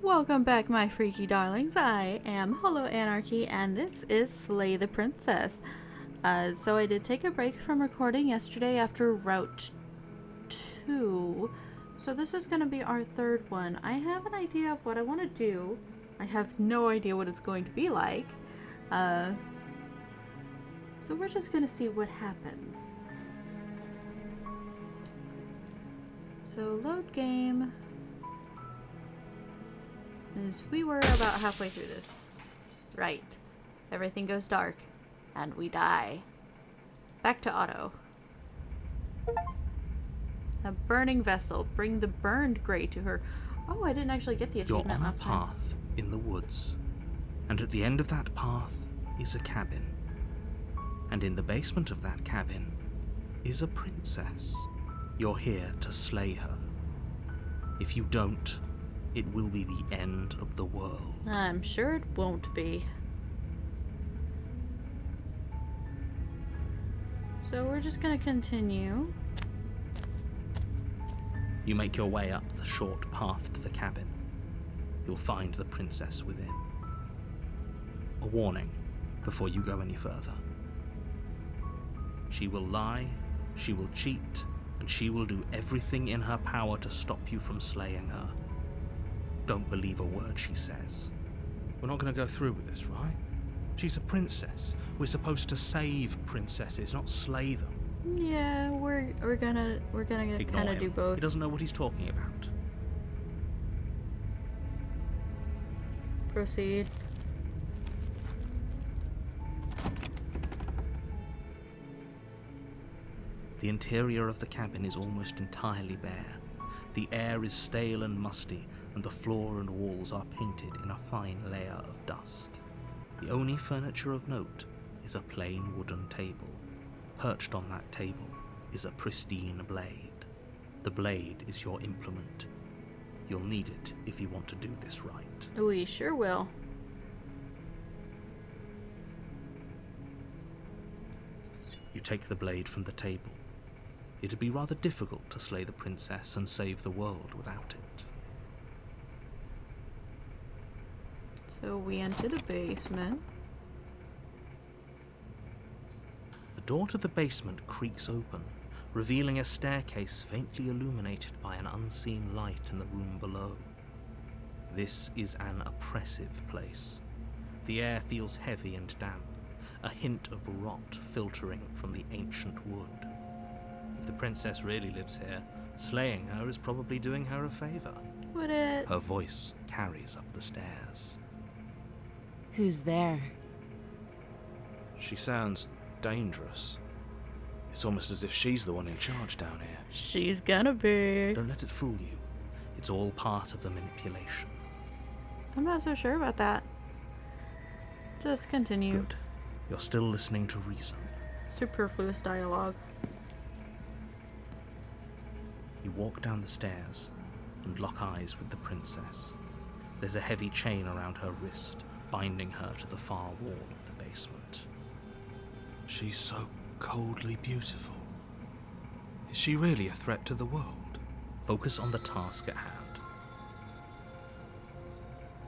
Welcome back, my freaky darlings. I am Hollow Anarchy, and this is Slay the Princess. So I did take a break from recording yesterday after Route 2. So this is going to be our third one. I have an idea of what I want to do. I have no idea what it's going to be like. So we're just going to see what happens. So load game. As we were about halfway through this. Right. Everything goes dark. And we die. Back to auto. A burning vessel. Bring the burned gray to her. Oh, I didn't actually get the achievement last time. You're on a path in the woods. And at the end of that path is a cabin. And in the basement of that cabin is a princess. You're here to slay her. If you don't, it will be the end of the world. I'm sure it won't be. So we're just gonna continue. You make your way up the short path to the cabin. You'll find the princess within. A warning before you go any further. She will lie, she will cheat, and she will do everything in her power to stop you from slaying her. Don't believe a word she says. We're not going to go through with this, right? She's a princess. We're supposed to save princesses, not slay them. Yeah, we're gonna kind of do both. He doesn't know what he's talking about. Proceed. The interior of the cabin is almost entirely bare. The air is stale and musty, and the floor and walls are painted in a fine layer of dust. The only furniture of note is a plain wooden table. Perched on that table is a pristine blade. The blade is your implement. You'll need it if you want to do this right. We sure will. You take the blade from the table. It'd be rather difficult to slay the princess and save the world without it. So we enter the basement. The door to the basement creaks open, revealing a staircase faintly illuminated by an unseen light in the room below. This is an oppressive place. The air feels heavy and damp, a hint of rot filtering from the ancient wood. If the princess really lives here, slaying her is probably doing her a favor. Would it? Her voice carries up the stairs. Who's there? She sounds dangerous. It's almost as if she's the one in charge down here. She's gonna be. Don't let it fool you. It's all part of the manipulation. I'm not so sure about that. Just continue. Good. You're still listening to reason. Superfluous dialogue. You walk down the stairs and lock eyes with the princess. There's a heavy chain around her wrist, binding her to the far wall of the basement. She's so coldly beautiful. Is she really a threat to the world? Focus on the task at hand.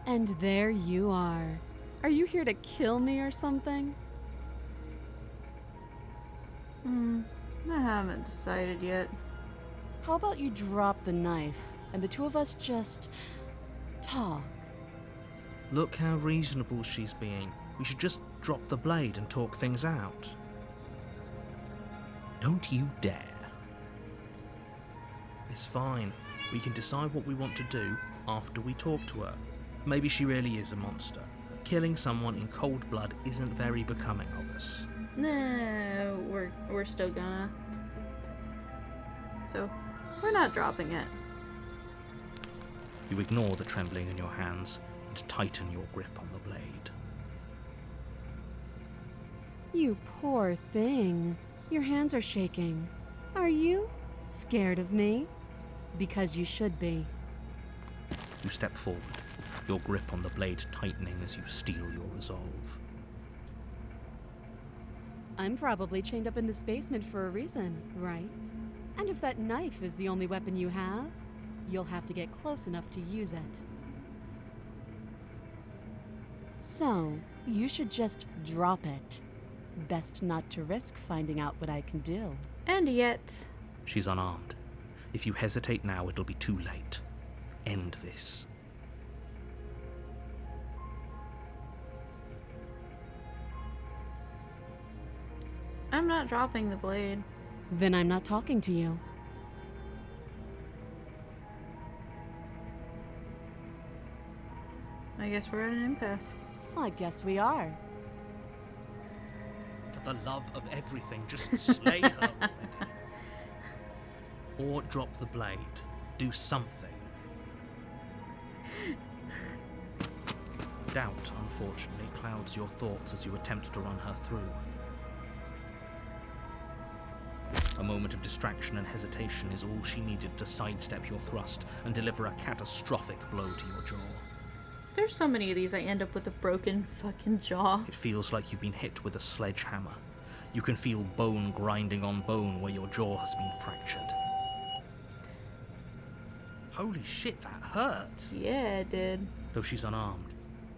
And there you are. Are you here to kill me or something? I haven't decided yet. How about you drop the knife and the two of us just talk? Look how reasonable she's being. We should just drop the blade and talk things out. Don't you dare. It's fine. We can decide what we want to do after we talk to her. Maybe she really is a monster. Killing someone in cold blood isn't very becoming of us. No, we're still gonna. So, we're not dropping it. You ignore the trembling in your hands and tighten your grip on the blade. You poor thing. Your hands are shaking. Are you scared of me? Because you should be. You step forward, your grip on the blade tightening as you steel your resolve. I'm probably chained up in this basement for a reason, right? And if that knife is the only weapon you have, you'll have to get close enough to use it. So, you should just drop it. Best not to risk finding out what I can do. And yet... She's unarmed. If you hesitate now, it'll be too late. End this. I'm not dropping the blade. Then I'm not talking to you. I guess we're at an impasse. I guess we are. For the love of everything, just slay her already. Or drop the blade. Do something. Doubt, unfortunately, clouds your thoughts as you attempt to run her through. A moment of distraction and hesitation is all she needed to sidestep your thrust and deliver a catastrophic blow to your jaw. There's so many of these I end up with a broken fucking jaw. It feels like you've been hit with a sledgehammer. You can feel bone grinding on bone where your jaw has been fractured. Holy shit, that hurts! Yeah, it did. Though she's unarmed,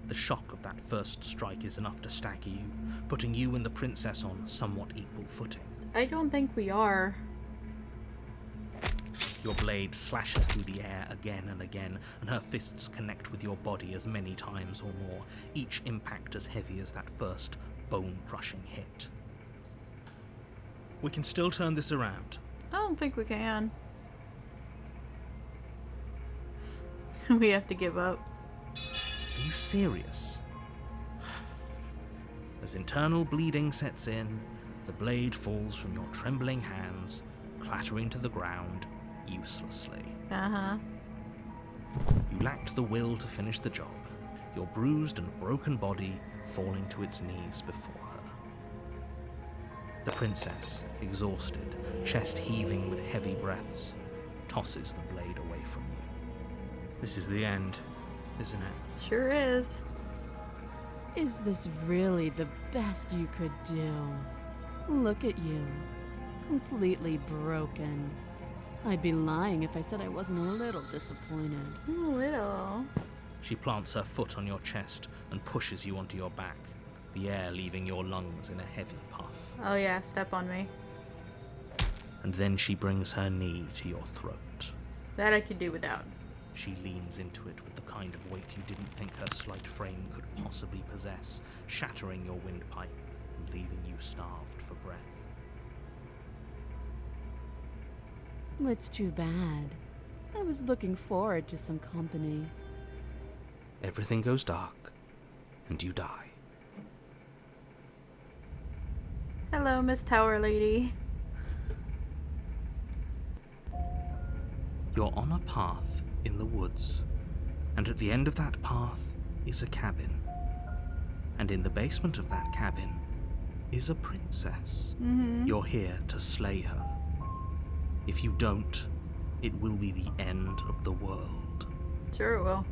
the shock of that first strike is enough to stagger you, putting you and the princess on somewhat equal footing. I don't think we are. Your blade slashes through the air again and again, and her fists connect with your body as many times or more, each impact as heavy as that first bone-crushing hit. We can still turn this around. I don't think we can. We have to give up. Are you serious? As internal bleeding sets in, the blade falls from your trembling hands, clattering to the ground uselessly. Uh-huh. You lacked the will to finish the job, your bruised and broken body falling to its knees before her. The princess, exhausted, chest heaving with heavy breaths, tosses the blade away from you. This is the end, isn't it? Sure is. Is this really the best you could do? Look at you. Completely broken. I'd be lying if I said I wasn't a little disappointed. A little. She plants her foot on your chest and pushes you onto your back, the air leaving your lungs in a heavy puff. Oh yeah, step on me. And then she brings her knee to your throat. That I could do without. She leans into it with the kind of weight you didn't think her slight frame could possibly possess, shattering your windpipe and leaving you starved for breath. It's too bad. I was looking forward to some company. Everything goes dark, and you die. Hello, Miss Tower Lady. You're on a path in the woods, and at the end of that path is a cabin. And in the basement of that cabin is a princess. You're here to slay her. If you don't, it will be the end of the world. Sure it will.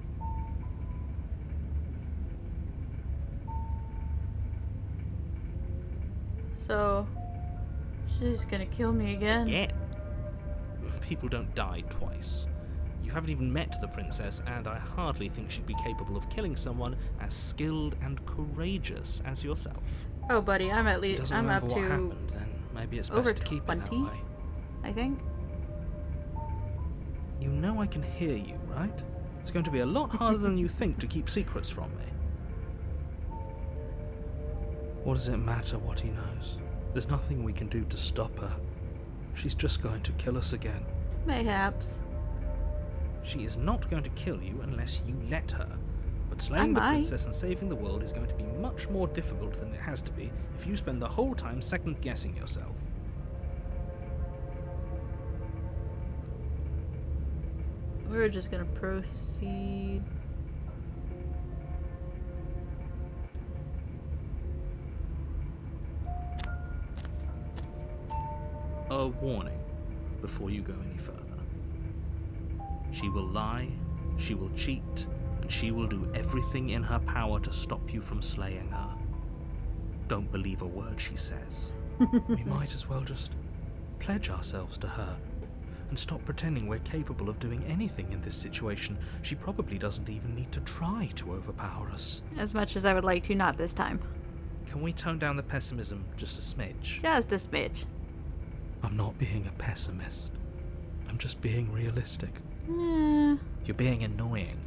So, she's gonna kill me again. Again? People don't die twice. You haven't even met the princess, and I hardly think she'd be capable of killing someone as skilled and courageous as yourself. Oh, buddy, I'm at If least doesn't I'm up remember what to happened, then maybe it's over best to keep it that 20? way. I think. You know I can hear you, right? It's going to be a lot harder than you think to keep secrets from me. What does it matter what he knows? There's nothing we can do to stop her. She's just going to kill us again. Mayhaps. She is not going to kill you unless you let her. But slaying the might. princess and saving the world is going to be much more difficult than it has to be if you spend the whole time second-guessing yourself. We're just gonna proceed. A warning before you go any further. She will lie, she will cheat, and she will do everything in her power to stop you from slaying her. Don't believe a word she says. We might as well just pledge ourselves to her. and stop pretending we're capable of doing anything in this situation. She probably doesn't even need to try to overpower us. As much as I would like to, not this time. Can we tone down the pessimism just a smidge? Just a smidge. I'm not being a pessimist. I'm just being realistic. Yeah. You're being annoying.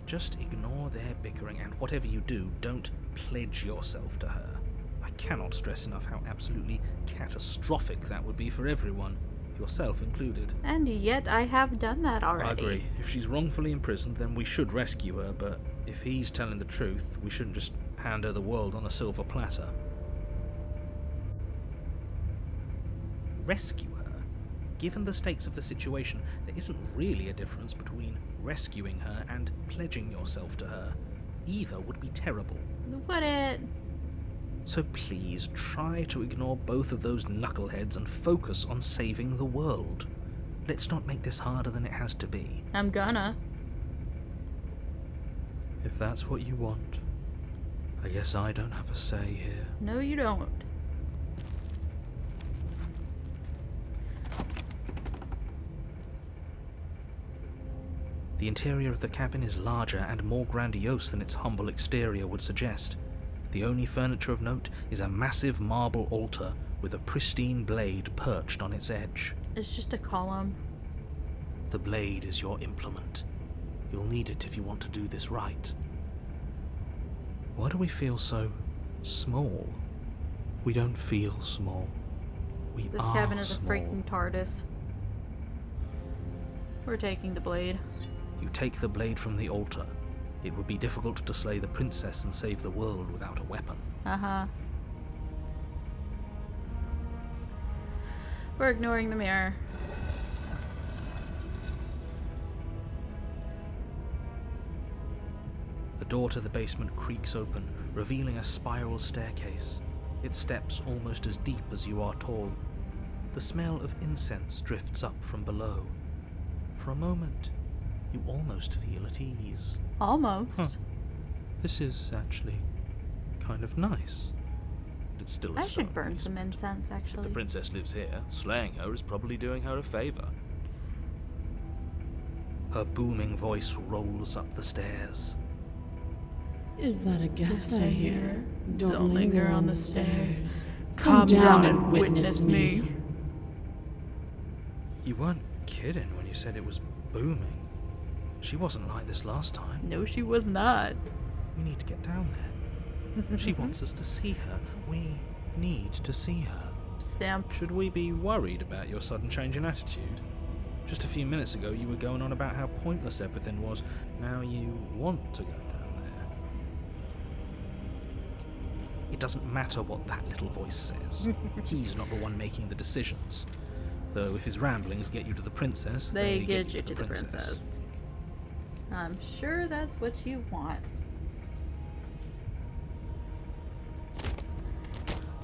Just ignore their bickering, and whatever you do, don't pledge yourself to her. I cannot stress enough how absolutely catastrophic that would be for everyone, yourself included. And yet I have done that already. I agree. If she's wrongfully imprisoned, then we should rescue her, but if he's telling the truth, we shouldn't just hand her the world on a silver platter. Rescue her? Given the stakes of the situation, there isn't really a difference between rescuing her and pledging yourself to her. Either would be terrible. Would it? So please try to ignore both of those knuckleheads and focus on saving the world. Let's not make this harder than it has to be. I'm gonna. If that's what you want, I guess I don't have a say here. No, you don't. The interior of the cabin is larger and more grandiose than its humble exterior would suggest. The only furniture of note is a massive marble altar with a pristine blade perched on its edge. It's just a column. The blade is your implement. You'll need it if you want to do this right. Why do we feel so small? We don't feel small. We This are cabin is a small. freaking TARDIS. We're taking the blade. You take the blade from the altar. It would be difficult to slay the princess and save the world without a weapon. Uh-huh. We're ignoring the mirror. The door to the basement creaks open, revealing a spiral staircase. Its steps almost as deep as you are tall. The smell of incense drifts up from below. For a moment, you almost feel at ease. Almost. Huh. This is actually kind of nice. It's still a I should stone burn some basement. incense, If actually. the princess lives here, slaying her is probably doing her a favour. Her booming voice rolls up the stairs. Is that a guest I hear? Don't linger on the stairs. Come down and witness me. You weren't kidding when you said it was booming. She wasn't like this last time. No, she was not. We need to get down there. She wants us to see her. We need to see her. Simp. Should we be worried about your sudden change in attitude? Just a few minutes ago you were going on about how pointless everything was. Now you want to go down there. It doesn't matter what that little voice says. He's not the one making the decisions. Though if his ramblings get you to the princess, They get you to the princess. I'm sure that's what you want.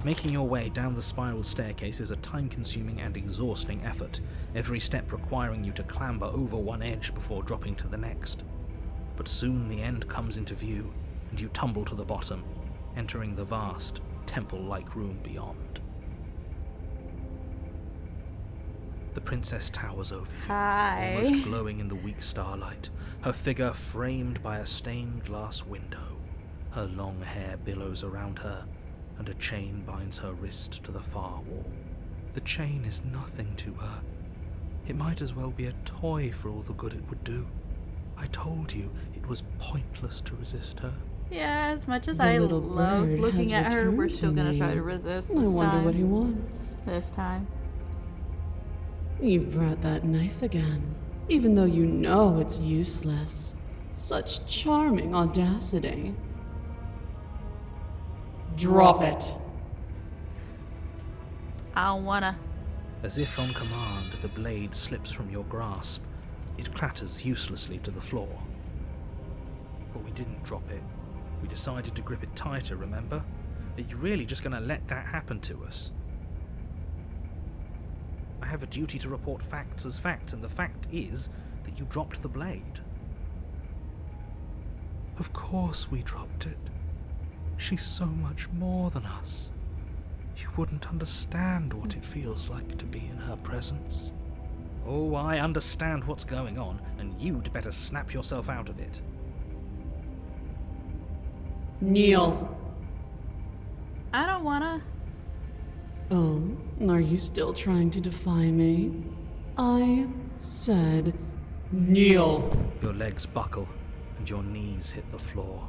Making your way down the spiral staircase is a time-consuming and exhausting effort, every step requiring you to clamber over one edge before dropping to the next. But soon the end comes into view, and you tumble to the bottom, entering the vast, temple-like room beyond. The princess towers over you, Hi. almost glowing in the weak starlight, her figure framed by a stained glass window. Her long hair billows around her, and a chain binds her wrist to the far wall. The chain is nothing to her. It might as well be a toy for all the good it would do. I told you it was pointless to resist her. Yeah, as much as The I little love bird looking has at her, we're returned still to gonna me. try to resist I this wonder time. what he wants. This time. You've brought that knife again, even though you know it's useless. Such charming audacity. Drop it. I don't wanna. As if on command, the blade slips from your grasp. It clatters uselessly to the floor. But we didn't drop it. We decided to grip it tighter, remember? Are you really just going to let that happen to us? I have a duty to report facts as facts, and the fact is that you dropped the blade. Of course we dropped it. She's so much more than us. You wouldn't understand what it feels like to be in her presence. Oh, I understand what's going on, and you'd better snap yourself out of it. Kneel. I don't wanna. Oh, are you still trying to defy me? I said kneel. Your legs buckle, and your knees hit the floor.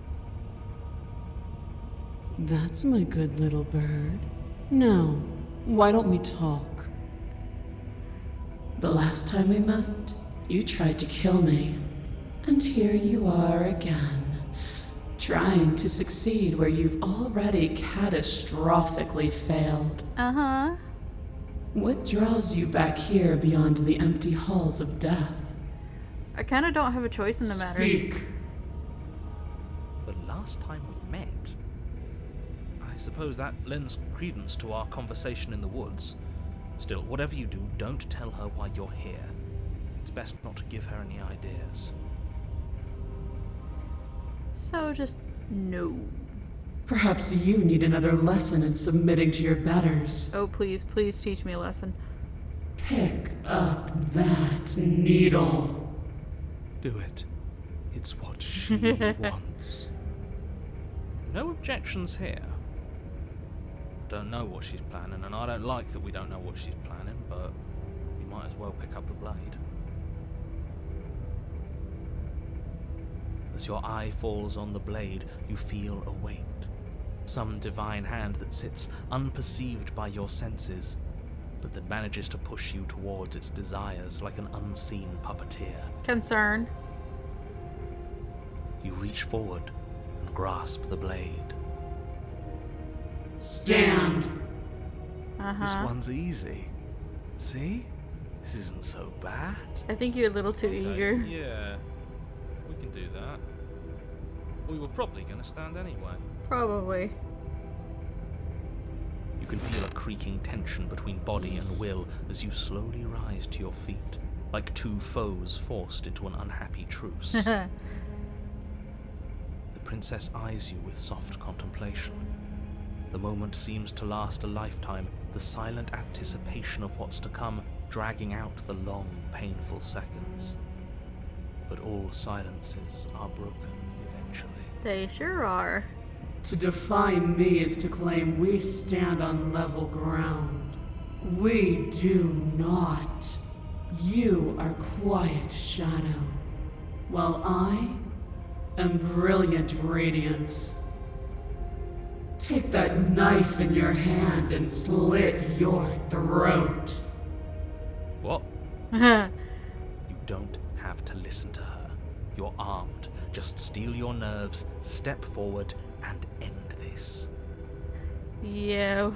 That's my good little bird. Now, why don't we talk? The last time we met, you tried to kill me. And here you are again, trying to succeed where you've already catastrophically failed. Uh-huh. What draws you back here beyond the empty halls of death? I kind of don't have a choice in the matter. Speak. The last time we met? I suppose that lends credence to our conversation in the woods. Still, whatever you do, don't tell her why you're here. It's best not to give her any ideas. So just no. Perhaps you need another lesson in submitting to your betters. Oh, please, please teach me a lesson. Pick up that needle. Do it. It's what she wants. No objections here. Don't know what she's planning, and I don't like that we don't know what she's planning, but we might as well pick up the blade. As your eye falls on the blade, you feel a weight. Some divine hand that sits unperceived by your senses, but that manages to push you towards its desires like an unseen puppeteer. Concerned. You reach forward and grasp the blade. Stand. This one's easy. See? This isn't so bad. I think you're a little too eager. Yeah, we can do that. We were probably going to stand anyway. Probably. You can feel a creaking tension between body and will as you slowly rise to your feet, like two foes forced into an unhappy truce. The princess eyes you with soft contemplation. The moment seems to last a lifetime, the silent anticipation of what's to come dragging out the long, painful seconds. But all silences are broken eventually. They sure are. To defy me is to claim we stand on level ground. We do not. You are quiet shadow, while I am brilliant radiance. Take that knife in your hand and slit your throat. What? You don't have to listen to her. You're armed. Just steel your nerves, step forward, and end this. Yeah.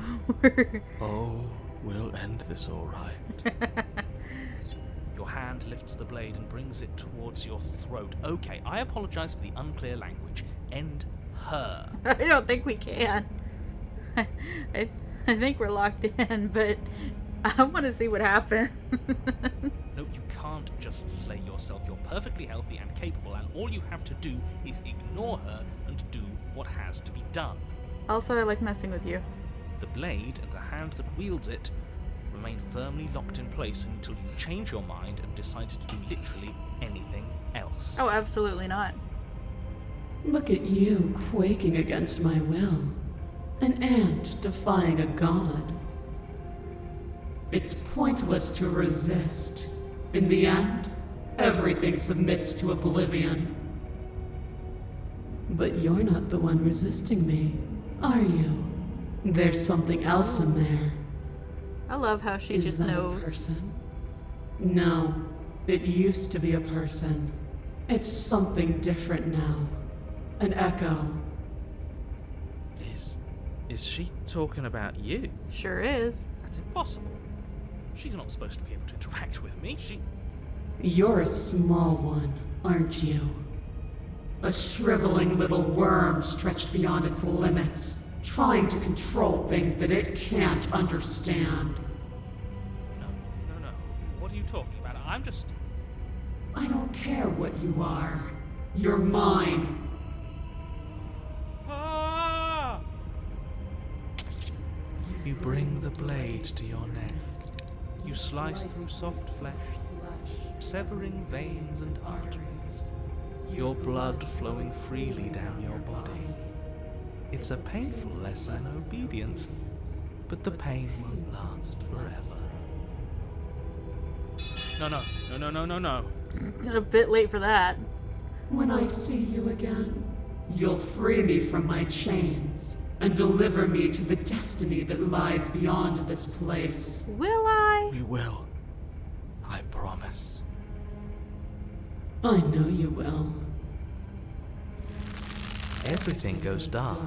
Oh, we'll end this all right. Your hand lifts the blade and brings it towards your throat. Okay, I apologize for the unclear language. End her. I don't think we can. I think we're locked in, but I want to see what happens. No, you can't just slay yourself. You're perfectly healthy and capable, and all you have to do is ignore her and do what has to be done. Also, I like messing with you. The blade and the hand that wields it remain firmly locked in place until you change your mind and decide to do literally anything else. Oh, absolutely not. Look at you quaking against my will. An ant defying a god. It's pointless to resist. In the end, everything submits to oblivion. But you're not the one resisting me, are you? There's something else in there. I love how she Is just that knows. a person? No, it used to be a person. It's something different now. An echo. Is she talking about you? Sure is. That's impossible. She's not supposed to be able to interact with me. You're a small one, aren't you? A shriveling little worm stretched beyond its limits, trying to control things that it can't understand. No. What are you talking about? I don't care what you are. You're mine. Ah! You bring the blade to your neck. You slice through soft flesh, severing veins and arteries, your blood flowing freely down your body. It's a painful lesson in obedience, but the pain won't last forever. No. A bit late for that. When I see you again, you'll free me from my chains and deliver me to the destiny that lies beyond this place. Will I? We will. I promise. I know you will. Everything goes dark,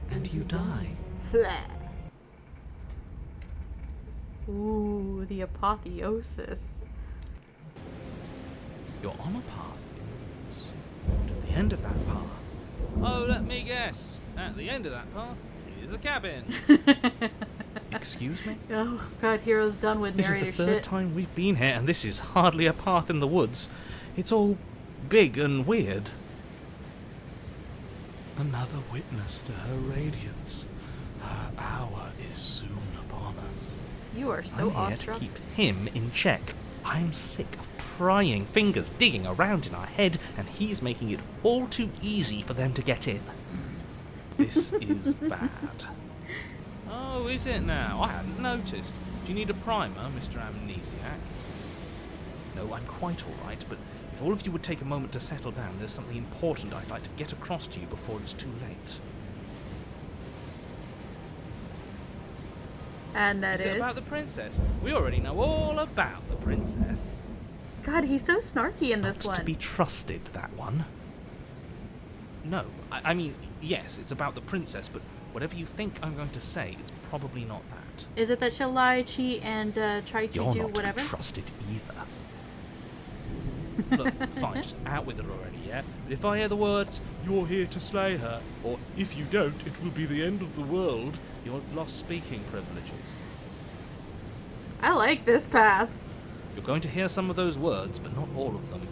and you die. Ooh, the Apotheosis. You're on a path in the woods, and at the end of that path... Oh, let me guess. At the end of that path is a cabin. Excuse me? Oh god, Hero's done with This is narrator the third shit. time we've been here, and this is hardly a path in the woods. It's all big and weird. Another witness to her radiance. Her hour is soon upon us. You are so I'm here awestruck. to keep him in check. I'm sick of prying fingers digging around in our head, and he's making it all too easy for them to get in. This is bad. Oh, is it now? I hadn't noticed. Do you need a primer, Mr. Amnesiac? No, I'm quite all right, but if all of you would take a moment to settle down, there's something important I'd like to get across to you before it's too late. And that Is it is... about the princess? We already know all about the princess. God, he's so snarky in this Not one. to be trusted, that one. No, I mean, yes, it's about the princess, but whatever you think I'm going to say, it's probably not that. Is it that she'll lie, cheat, and try to You're do not whatever? to be trusted either. Look, fine, just out with it already, yeah? But if I hear the words, "You're here to slay her," or "If you don't, it will be the end of the world," you'll have lost speaking privileges. I like this path. You're going to hear some of those words, but not all of them.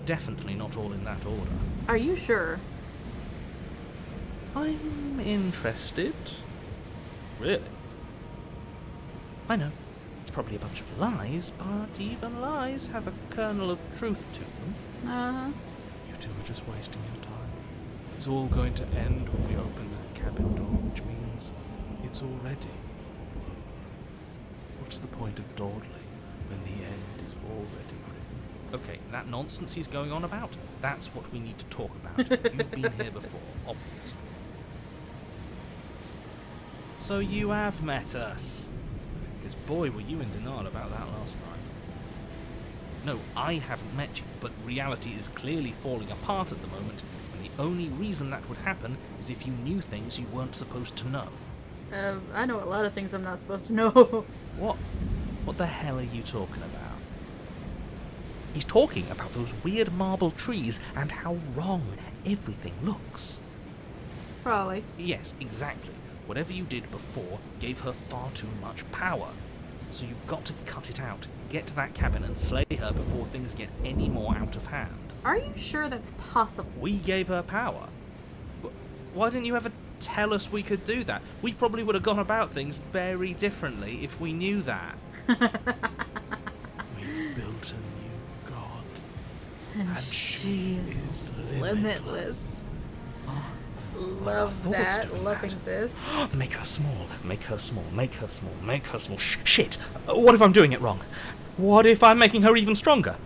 Definitely not all in that order. Are you sure? I'm interested. Really? I know, it's probably a bunch of lies, but even lies have a kernel of truth to them. Uh-huh. You two are just wasting your time. It's all going to end when we open that cabin door, which means it's already over. What's the point of dawdling when the end is already written? Okay, that nonsense he's going on about, that's what we need to talk about. You've been here before, obviously. So you have met us. Because boy, were you in denial about that last time. No, I haven't met you, but reality is clearly falling apart at the moment, and the only reason that would happen is if you knew things you weren't supposed to know. I know a lot of things I'm not supposed to know. What? What the hell are you talking about? He's talking about those weird marble trees and how wrong everything looks. Probably. Yes, exactly. Whatever you did before gave her far too much power. So you've got to cut it out, get to that cabin and slay her before things get any more out of hand. Are you sure that's possible? We gave her power. Why didn't you ever tell us we could do that? We probably would have gone about things very differently if we knew that. We've built a new god. And she is limitless. Love thoughts that. doing Loving that. this. Make her small, make her small, make her small, make her small. Shit! What if I'm doing it wrong? What if I'm making her even stronger?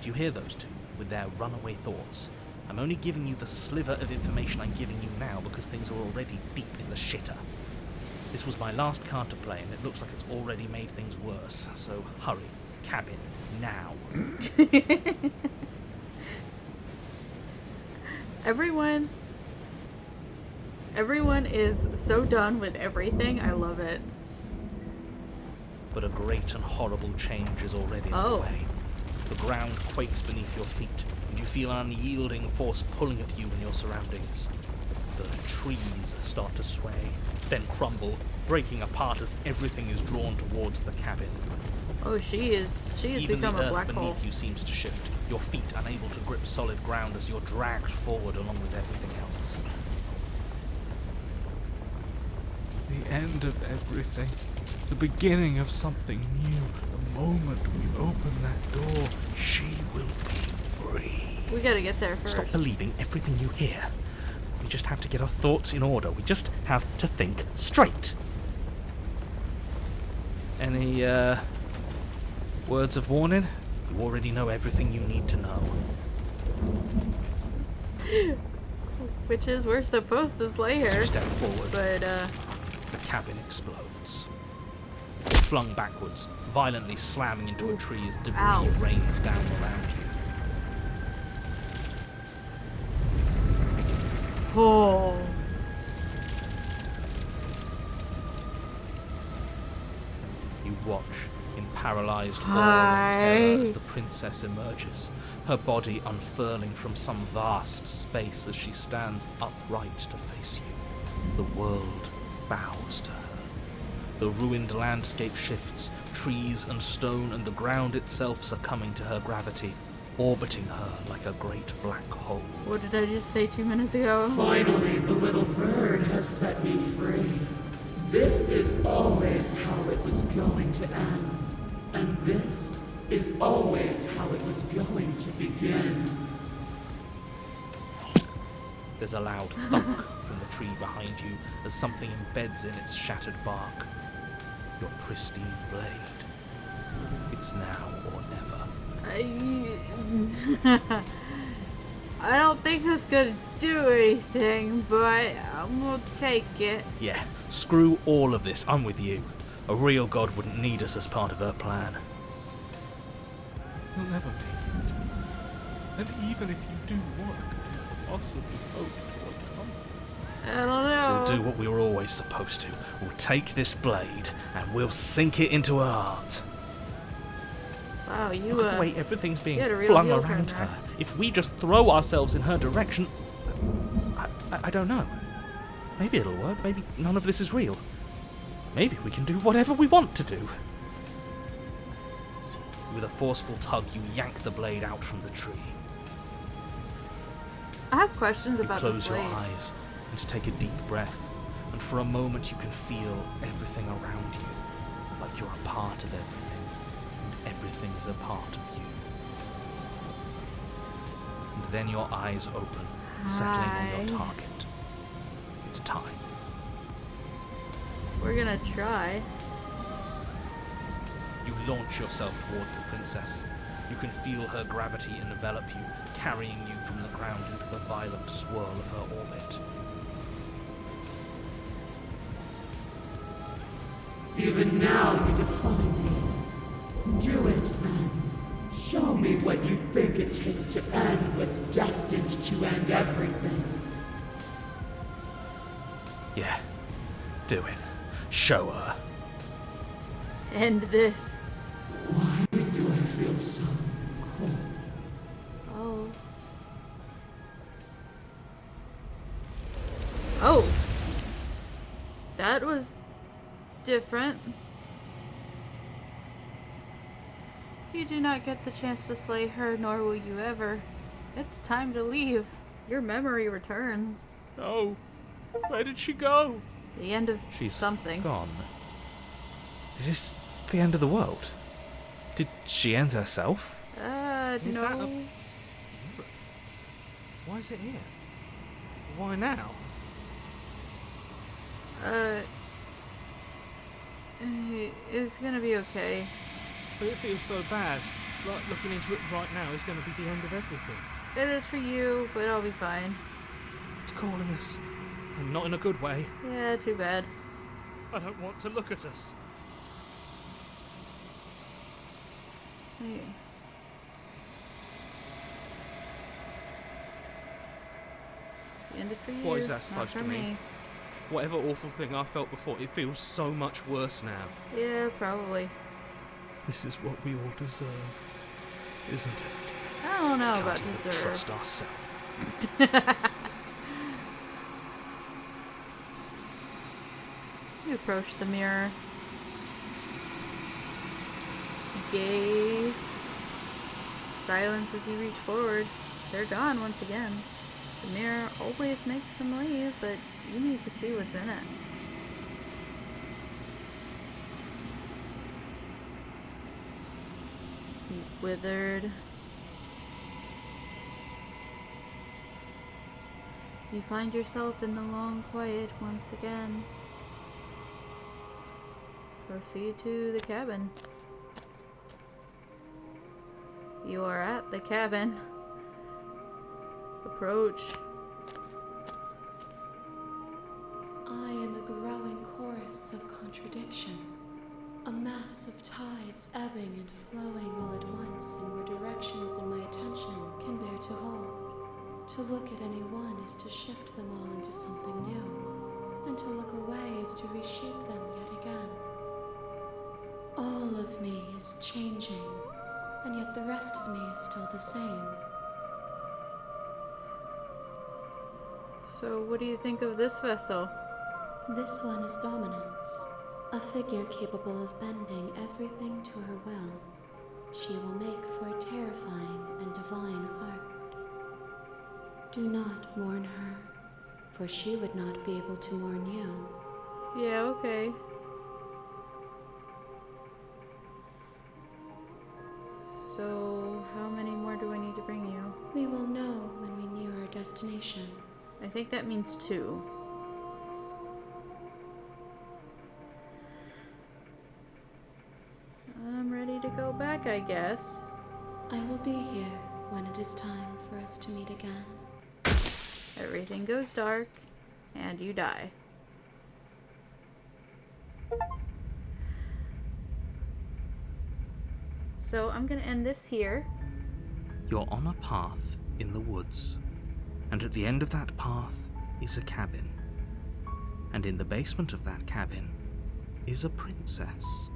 Do you hear those two, with their runaway thoughts? I'm only giving you the sliver of information I'm giving you now because things are already deep in the shitter. This was my last card to play, and it looks like it's already made things worse. So hurry, cabin, now. Everyone is so done with everything. I love it. But a great and horrible change is already underway. The ground quakes beneath your feet, and you feel an unyielding force pulling at you and your surroundings. The trees start to sway, then crumble, breaking apart as everything is drawn towards the cabin. Oh, she has Even become the a earth black hole. beneath you seems to shift, your feet unable to grip solid ground as you're dragged forward along with everything else. The end of everything. The beginning of something new. The moment we open that door, she will be free. We gotta get there first. Stop believing everything you hear. We just have to get our thoughts in order. We just have to think straight. Any, words of warning? You already know everything you need to know. Which is, we're supposed to slay As her. you step forward, But, the cabin explodes. You're flung backwards, violently slamming into a tree as debris Ow. rains down around you. oh. You watch in paralyzed awe and terror as the princess emerges, her body unfurling from some vast space as she stands upright to face you. The world bows to her. The ruined landscape shifts, trees and stone and the ground itself succumbing to her gravity, orbiting her like a great black hole. What did I just say 2 minutes ago? Finally, the little bird has set me free. This is always how it was going to end. And this is always how it was going to begin. There's a loud thunk from the tree behind you as something embeds in its shattered bark. Your pristine blade. It's now or never. I don't think this could do anything, but we'll take it. Yeah, screw all of this. I'm with you. A real god wouldn't need us as part of her plan. You'll never make it. And even if you do, what could you possibly hope to accomplish? I don't know. We'll do what we were always supposed to. We'll take this blade and we'll sink it into her heart. Wow, you Look at the way everything's being you had a real flung heel turn around there. her. If we just throw ourselves in her direction, I don't know. Maybe it'll work. Maybe none of this is real. Maybe we can do whatever we want to do. With a forceful tug, you yank the blade out from the tree. I have questions You about close this your blade. eyes and take a deep breath, and for a moment you can feel everything around you, like you're a part of everything, and everything is a part of you. And then your eyes open, settling on your Hi. target. It's time. We're gonna try. You launch yourself towards the princess. You can feel her gravity envelop you, carrying you from the ground into the violent swirl of her orbit. Even now you defy me. Do it then. Show me what you think it takes to end what's destined to end everything. Yeah, do it. Show her. End this. Why do I feel so cold? Oh. Oh. That was different. You do not get the chance to slay her, nor will you ever. It's time to leave. Your memory returns. No. Where did she go? The end of She's something. gone. Is this the end of the world? Did she end herself? Is No. that a- Why is it here? Why now? It's gonna be okay. But it feels so bad. Like looking into it right now is going to be the end of everything. It is for you, but I'll be fine. It's calling us. And not in a good way. Yeah, too bad. I don't want to look at us. Hey. It's the end for you. What is that not supposed for to mean? me. Whatever awful thing I felt before, it feels so much worse now. Yeah, probably. This is what we all deserve, isn't it? I don't know Can't about even deserve. trust ourselves. You approach the mirror. Gaze. Silence as you reach forward. They're gone once again. The mirror always makes them leave, but you need to see what's in it. withered. You find yourself in the long quiet once again. Proceed to the cabin. You are at the cabin. Approach. I am a growing chorus of contradiction, a mass of tides ebbing and flowing all at once in more directions than my attention can bear to hold. To look at any one is to shift them all into something new, and to look away is to reshape them yet again. All of me is changing, and yet the rest of me is still the same. So, what do you think of this vessel? This one is dominance, a figure capable of bending everything to her will. She will make for a terrifying and divine heart. Do not mourn her, for she would not be able to mourn you. Yeah, okay. So, how many more do I need to bring you? We will know when we near our destination. I think that means 2. I'm ready to go back, I guess. I will be here when it is time for us to meet again. Everything goes dark, and you die. So I'm gonna end this here. You're on a path in the woods, and at the end of that path is a cabin. And in the basement of that cabin is a princess.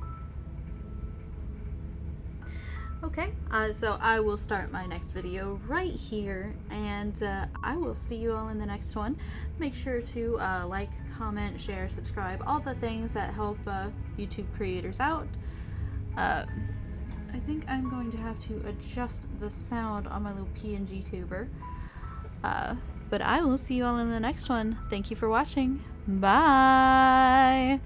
Okay, so I will start my next video right here, and I will see you all in the next one. Make sure to like, comment, share, subscribe, all the things that help YouTube creators out. I think I'm going to have to adjust the sound on my little PNG tuber. But I will see you all in the next one. Thank you for watching. Bye!